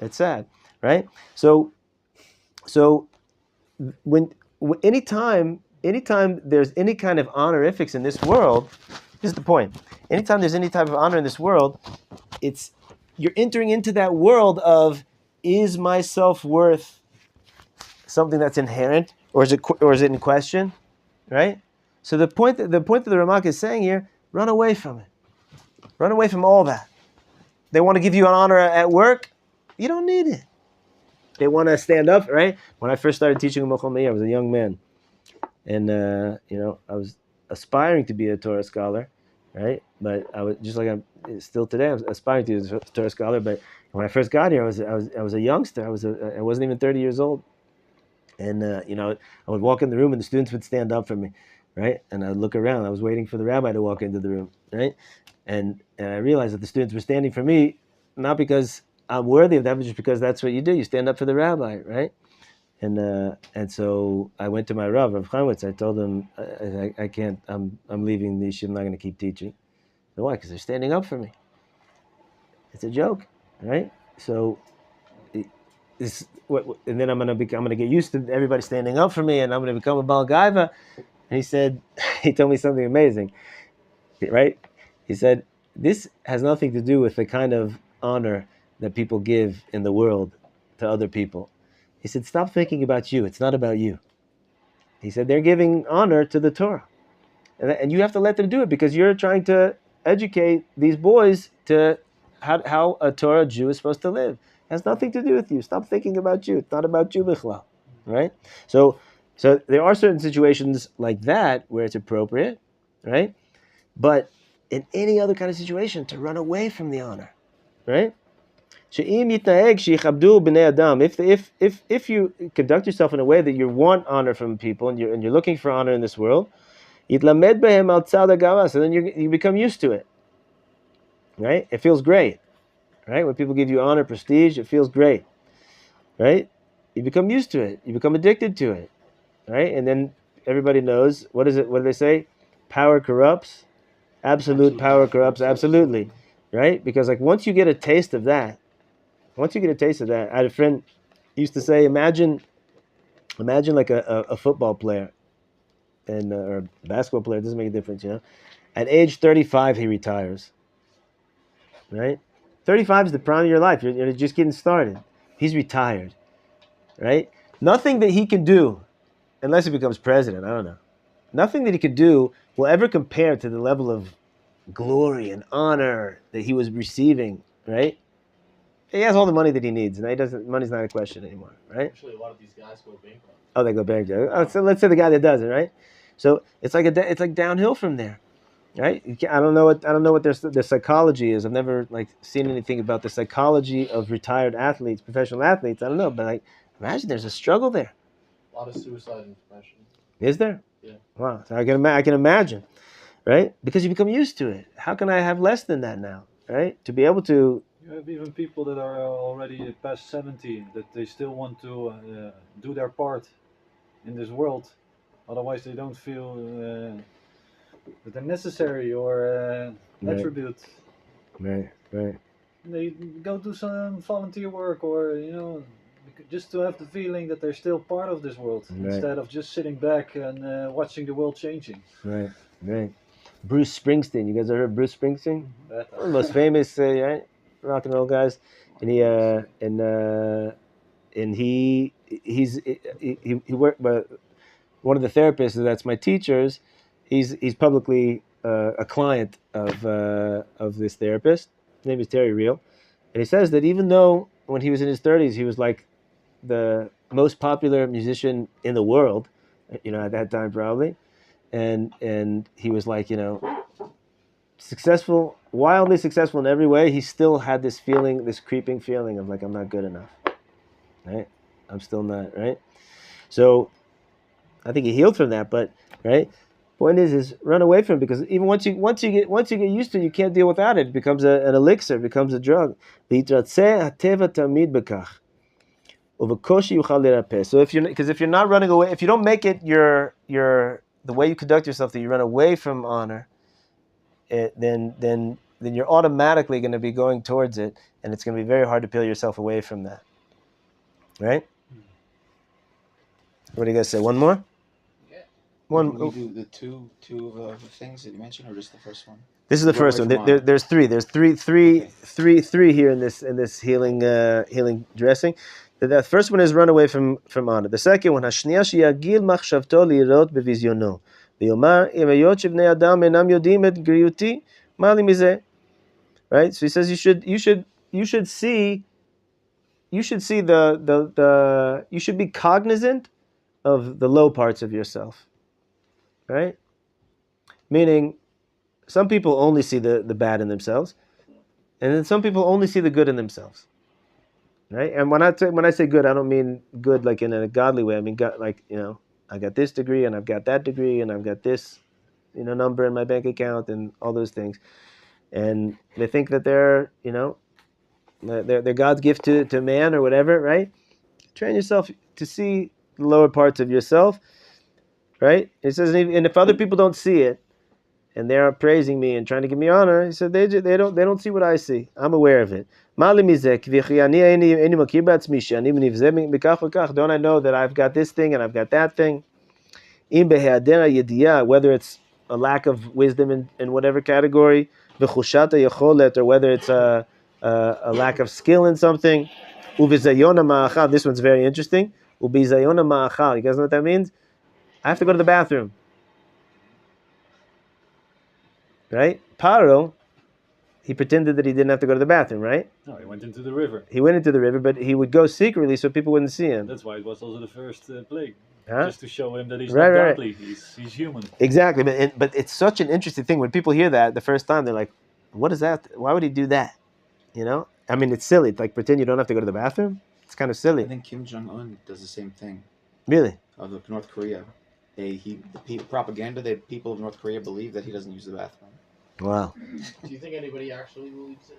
It's sad, right? So anytime there's any kind of honorifics in this world, this is the point. Anytime there's any type of honor in this world, you're entering into that world of, is my self-worth something that's inherent, or is it in question, right? So the point that the Ramak is saying here, run away from it. Run away from all that. They want to give you an honor at work. You don't need it. they want to stand up, right? When I first started teaching Machon Meir, I was a young man, and I was aspiring to be a Torah scholar, right? But I was just like I'm still today. I was aspiring to be a Torah scholar. But when I first got here, I was a youngster. I wasn't even 30 years old, and I would walk in the room, and the students would stand up for me, right? And I'd look around. I was waiting for the rabbi to walk into the room, right? And I realized that the students were standing for me, not because I'm worthy of that, but just because that's what you do. You stand up for the rabbi, right? And so I went to my Rav Chaimwitz. I told him I can't. I'm leaving the yeshiva. I'm not going to keep teaching. So why? Because they're standing up for me. It's a joke, right? So and then I'm going to get used to everybody standing up for me, and I'm going to become a Baal Gaiva. And he said, he told me something amazing, right? He said, this has nothing to do with the kind of honor that people give in the world to other people. He said, stop thinking about you. It's not about you. He said, they're giving honor to the Torah. And you have to let them do it because you're trying to educate these boys to how a Torah Jew is supposed to live. It has nothing to do with you. Stop thinking about you. It's not about you, Bichlal. Right? So there are certain situations like that where it's appropriate, right? But in any other kind of situation, to run away from the honor, right? If you conduct yourself in a way that you want honor from people and you're looking for honor in this world, so then you become used to it, right? It feels great, right? When people give you honor, prestige, it feels great, right? You become used to it. You become addicted to it, right? And then everybody knows, what is it? What do they say? Power corrupts. Absolute power corrupts absolutely, right? Because like once you get a taste of that, I had a friend used to say, imagine like a football player and or a basketball player. It doesn't make a difference, At age 35, he retires, right? 35 is the prime of your life. You're just getting started. He's retired, right? Nothing that he can do, unless he becomes president, I don't know. Nothing that he could do will ever compare to the level of glory and honor that he was receiving, right? He has all the money that he needs, and money's not a question anymore, right? Actually, a lot of these guys go bankrupt. Oh, they go bankrupt. Oh, so let's say the guy that does it, right? So it's like downhill from there, right? I don't know what their psychology is. I've never seen anything about the psychology of retired athletes, professional athletes. I don't know, but imagine there's a struggle there. A lot of suicide and depression. Is there? Yeah. Wow. So I can imagine, right? Because you become used to it. How can I have less than that now, right? To be able to. You have even people that are already past 70 that they still want to do their part in this world. Otherwise, they don't feel that they're necessary or attribute. Right. They go do some volunteer work or just to have the feeling that they're still part of this world instead of just sitting back and watching the world changing. Right. Bruce Springsteen. You guys ever heard Bruce Springsteen? One of the most famous, right? Rock and roll guys, and he worked. But one of the therapists that's my teachers, he's publicly a client of this therapist. His name is Terry Real, and he says that even though when he was in his 30s, he was like the most popular musician in the world, at that time probably, and he was successful, wildly successful in every way, he still had this creeping feeling of I'm not good enough, right? I'm still not, right? So I think he healed from that, but right. Point is run away from it, because even once you get used to it, you can't deal without it. It becomes an elixir, it becomes a drug. So if you're not running away, if you don't make it your the way you conduct yourself, that you run away from honor, then you're automatically going to be going towards it, and it's going to be very hard to peel yourself away from that. Right? What do you guys say? One more? Yeah. One. Can we do the two things that you mentioned, or just the first one? This is the first one. There's three. There's three here in this healing dressing. The first one is run away from honor. The second one, hashniya sheyagil machshavto lirot bevizyono. Right? So he says you should you should see the you should be cognizant of the low parts of yourself, right? Meaning, some people only see the bad in themselves, and then some people only see the good in themselves, right? And when I say good, I don't mean good like in a godly way. I mean God, like, I got this degree and I've got that degree and I've got this, number in my bank account and all those things, and they think that they're God's gift to man or whatever, right? Train yourself to see the lower parts of yourself, right? It says, and if other people don't see it, and they're praising me and trying to give me honor, he said they don't see what I see. I'm aware of it. Don't I know that I've got this thing and I've got that thing? Whether it's a lack of wisdom in whatever category, or whether it's a lack of skill in something. This one's very interesting. You guys know what that means? I have to go to the bathroom. Right? Paro, he pretended that he didn't have to go to the bathroom, right? No, he went into the river. He went into the river, but he would go secretly so people wouldn't see him. That's why it was also the first plague. Huh? Just to show him that he's Right, not right. godly. He's human. Exactly, but it's such an interesting thing. When people hear that the first time, they're like, what is that? Why would he do that? I mean, it's silly. It's like, pretend you don't have to go to the bathroom. It's kind of silly. I think Kim Jong-un does the same thing. Really? Of North Korea. The propaganda that people of North Korea believe that he doesn't use the bathroom. Wow. Do you think anybody actually believes it?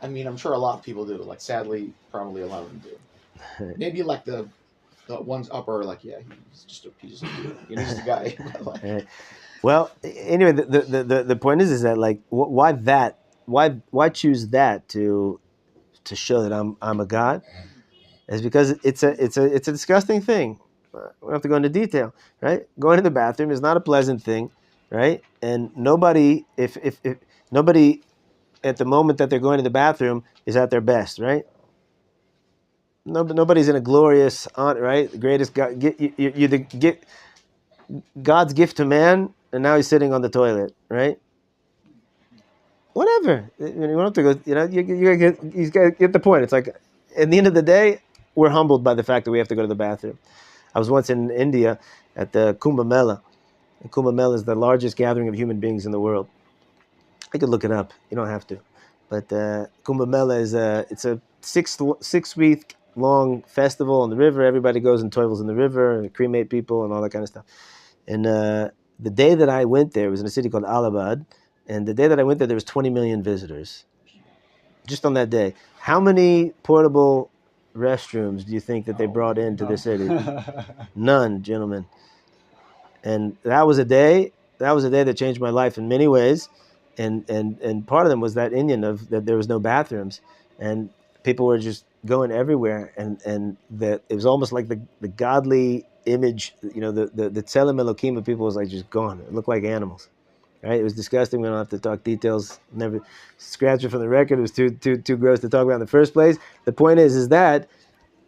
I mean, I'm sure a lot of people do. Like, sadly, probably a lot of them do. Maybe like the ones up are like, yeah, he's just a dude. He's just a guy. Right. Well, anyway, the point is that, like, why that? Why choose that to show that I'm a god? Is because it's a disgusting thing. We don't have to go into detail, right? Going to the bathroom is not a pleasant thing, right? And nobody, if nobody at the moment that they're going to the bathroom is at their best, right? Nobody's in a glorious, right? The greatest God, you're God's gift to man, and now he's sitting on the toilet, right? Whatever. You don't have to go. You get the point. It's like, at the end of the day, we're humbled by the fact that we have to go to the bathroom. I was once in India at the Kumbh Mela. And Kumbh Mela is the largest gathering of human beings in the world. I could look it up. You don't have to. But Kumbh Mela is it's a 6-week long festival on the river. Everybody goes and toils in the river and cremate people and all that kind of stuff. And the day that I went there, it was in a city called Allahabad. And the day that I went there was 20 million visitors. Just on that day. How many portable restrooms do you think that they brought into the city? None, gentlemen. And that was a day that changed my life in many ways. And part of them was that Indian of that there was no bathrooms, and people were just going everywhere, and that it was almost like the godly image, the Tzelem Elokim of people was like just gone. It looked like animals. Right? It was disgusting. We don't have to talk details. Never scratch it from the record. It was too gross to talk about in the first place. The point is that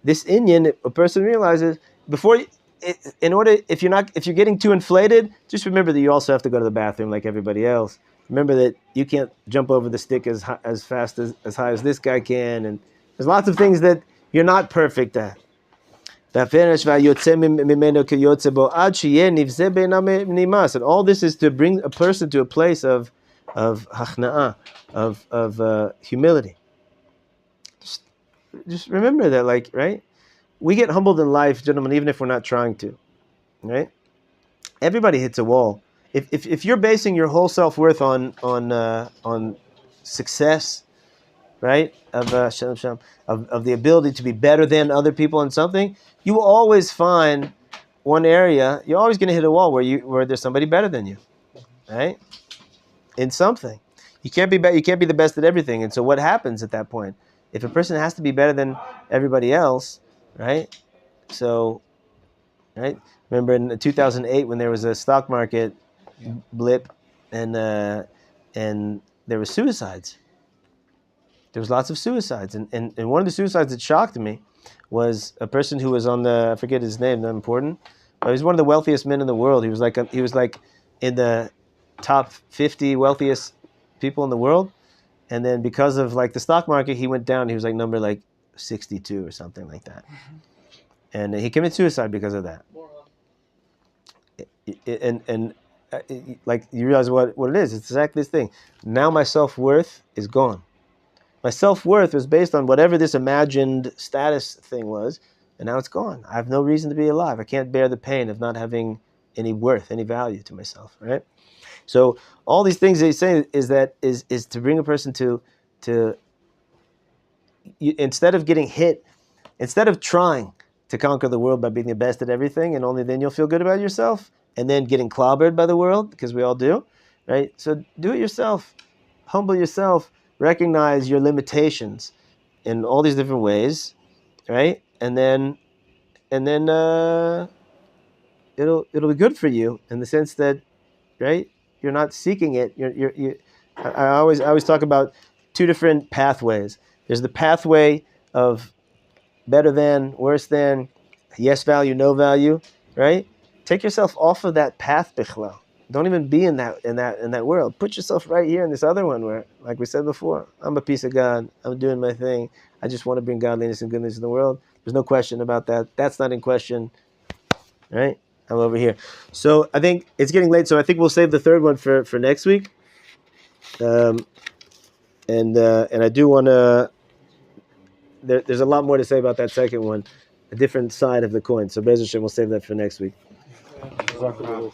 this Indian, a person realizes before, if you're getting too inflated, just remember that you also have to go to the bathroom like everybody else. Remember that you can't jump over the stick as fast as high as this guy can, and there's lots of things that you're not perfect at. And all this is to bring a person to a place of hachna'ah, of humility. Just remember that, like, right? We get humbled in life, gentlemen, even if we're not trying to, right? Everybody hits a wall. If you're basing your whole self-worth on success, right, of the ability to be better than other people in something, you will always find one area. You're always going to hit a wall where there's somebody better than you, right? In something, you can't be the best at everything. And so, what happens at that point? If a person has to be better than everybody else, right? So, right. Remember in 2008 when there was a stock market blip, and there were suicides. There was lots of suicides, and one of the suicides that shocked me was a person who was on I forget his name, not important, but he was one of the wealthiest men in the world. He was like in the top 50 wealthiest people in the world, and then because of like the stock market, he went down. He was like number like 62 or something like that, and he committed suicide because of that. And like you realize what it is. It's exactly this thing. Now my self-worth is gone. My self-worth was based on whatever this imagined status thing was, and now it's gone. I have no reason to be alive. I can't bear the pain of not having any worth, any value to myself, right? So all these things they say is to bring a person to instead of getting hit, instead of trying to conquer the world by being the best at everything, and only then you'll feel good about yourself, and then getting clobbered by the world, because we all do, right? So do it yourself. Humble yourself. Recognize your limitations in all these different ways, right? And then it'll be good for you in the sense that, right? You're not seeking it. I always talk about two different pathways. There's the pathway of better than, worse than, yes value, no value, right? Take yourself off of that path, bichlal. Don't even be in that world. Put yourself right here in this other one where, like we said before, I'm a piece of God. I'm doing my thing. I just want to bring godliness and goodness in the world. There's no question about that. That's not in question, right? I'm over here. So I think it's getting late, so I think we'll save the third one for next week. And I do want to. There's a lot more to say about that second one, a different side of the coin. So Be'ez Hashem, we'll save that for next week. Yeah.